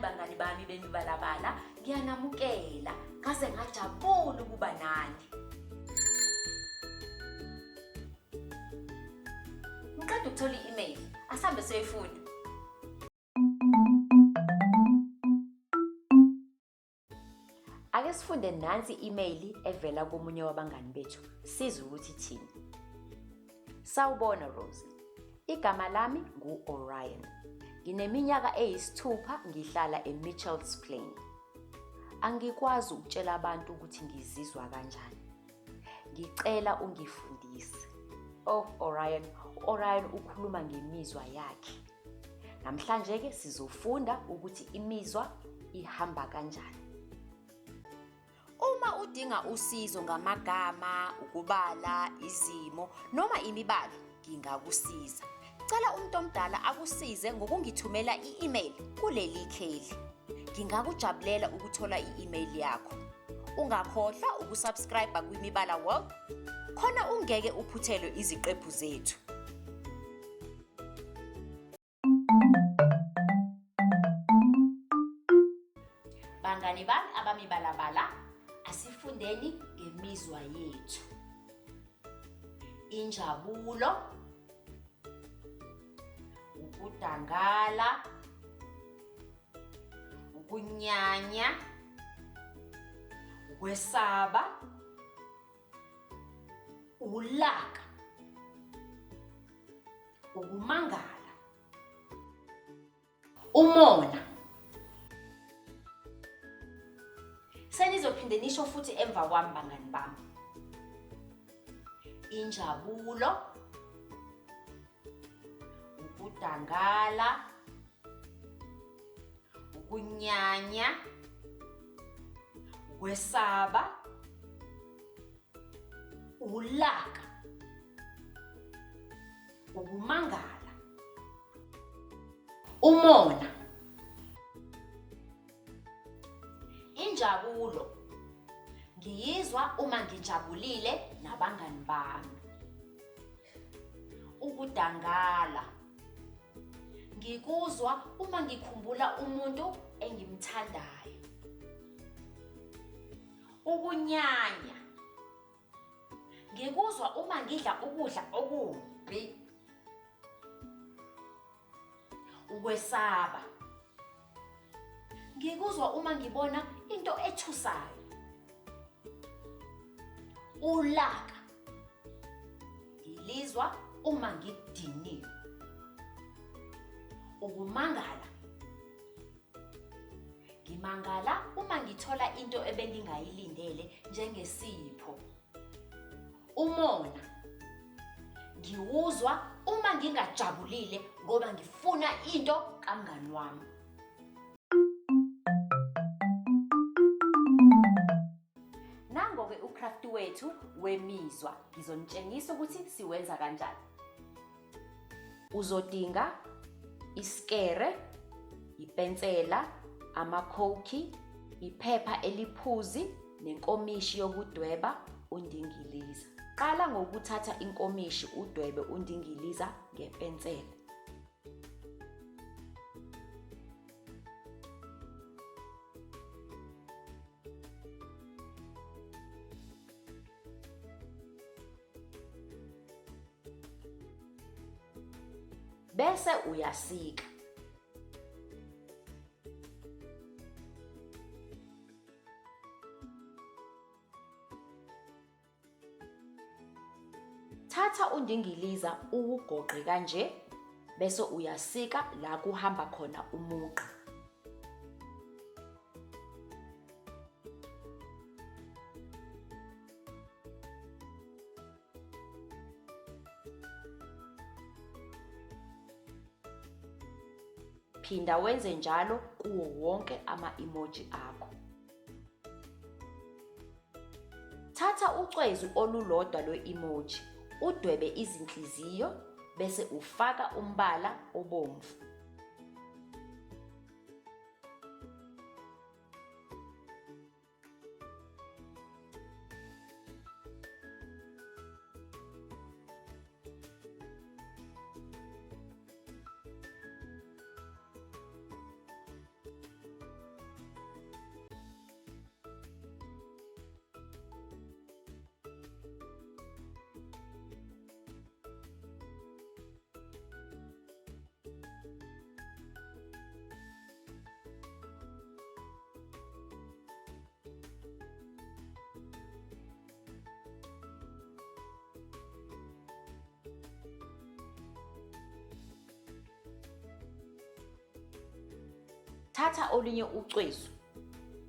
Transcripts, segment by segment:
bangani bami bemibalabala, ngiyanamukela. Ngase ngajabula ukuba nani. Ngiqeda ukuthola i-email, asambe siyoyifunda. Ake sifunde nansi i-email evela komunye wabangani bethu. Sizwe ukuthi ithini. Sawubona Rose. Igama lami ngu-Orion. Ngineminyaka eyisithupha, ngihlala eMitchells Plain. Angikwazi ukutshela abantu ukuthi ngizizwa kanjani. Ngicela ungifundise. Oh Orion, Orion ukhuluma ngemizwa yakhe. Namhlanje ke sizofunda ukuthi imizwa ihamba kanjani. Uma udinga usizo ngamagama, ukubala, izimo noma imibala, ngingakusiza. Cela umuntu omdala akusize ngokungithumela i-email kuleli kheli. Ngingakujabulela ukuthola i-email yakho. Ungakhohlwa ukusubscribe kwimibala World khona ungeke uphuthelwe iziqephu zethu. Bangani bami abamibalabala, asifundeni ngemizwa yethu. Injabulo, ukudangala, ukunyanya, ukwesaba, ulaka, ukumangala, umona. Senizophinde nisho futhi emva kwami bangani bami. Injabulo, ukudangala, ukunyanya, ukwesaba, ulaka, ukumangala, umona. Injabulo, ngiyizwa uma ngijabulile nabangani bami. Ukudangala, ngikuzwa uma ngikhumbula umuntu engimthandayo. Ukunyanya, ngikuzwa uma ngidla ukudla okumbi. Ukwesaba, ngikuzwa uma ngibona into ethusayo. Ulaka, ngilizwa uma ngidiniwe. Ukumangala, ngimangala uma ngithola into ebengingayilindele njengesipho. Umona, ngiwuzwa uma ngingajabulile ngoba ngifuna into kamngani wami. Nango-ke ucraft wethu wemizwa. Ngizonitshengisa ukuthi siwenza kanjani. Uzodinga iskere, ipensela, amakhokhi, iphepha eliphuzi, nenkomishi yokudweba undingiliza. Qala ngokuthatha inkomishi udwebe undingiliza ngepensela. Bese uyasika. Thatha undingiliza uwugoqe kanje, bese uyasika la kuhamba khona umugqa. Phinda wenze njalo kuwo wonke ama-emoji akho. Thatha ucwezu olulodwa lwe-emoji, udwebe izinhliziyo bese ufaka umbala obomvu. Thatha olunye ucwezu,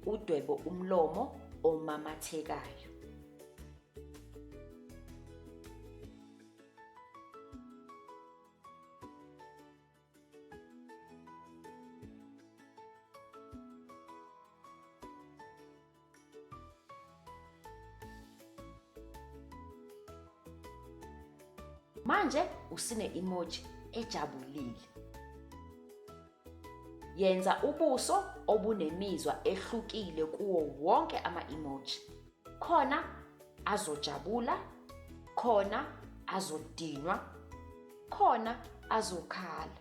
udwebe umlomo omamathekayo. Manje usine-emoji ejabulile. Yenza ubuso obunemizwa ehlukile kuwo wonke ama-emoji. Khona azojabula, khona azodinwa, khona azokhala.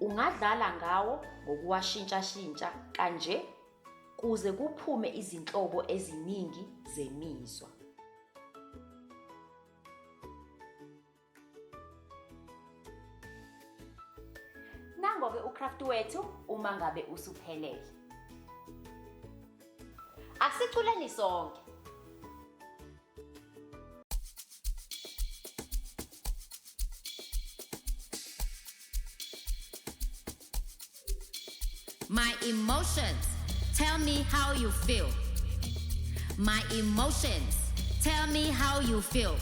Ungadlala ngawo ngokuwashintsha kanje kuze kuphume izinhlobo eziningi zemizwa. Nango-ke ucraft wethu uma ngabe usuphelele. Asiculeni sonke. My emotions tell me how you feel. My emotions tell me how you feel.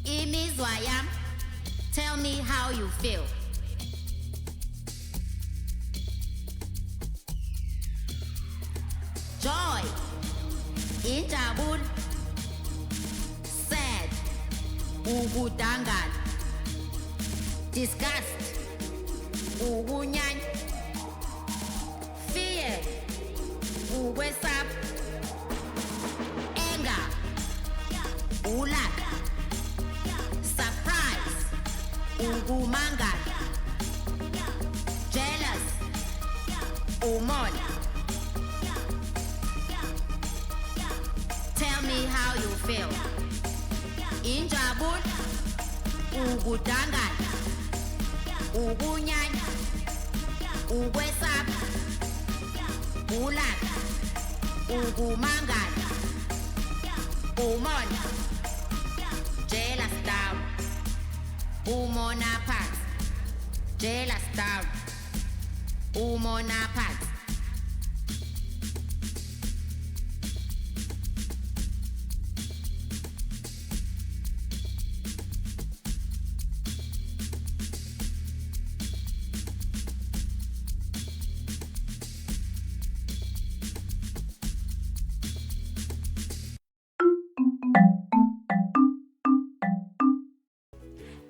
Imizwa yami, tell me how you feel. Joy, injabul, sad, ukudangala, disgust, ukunyanya, fear, ukwesaba, anger, ulaka, surprise, ukumangala, jealous, umona. Tell me how you feel. Injabul, ukudangala, ukunyanya, ukwesaba, ulaka, ukumangala, umona, jealous down, umona phansi, jealous down, umona phansi.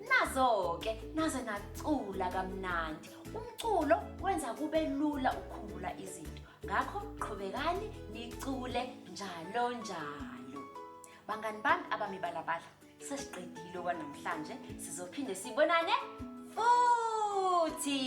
Nazo-ke naze nacula kamnandi. Umculo wenza kube lula ukukhumbula izinto. Ngakho qhubekani nicule njalo njalo. Bangani bami abamibalabala, sesiqedile okwanamhlanje. Sizophinde sibonane futhi.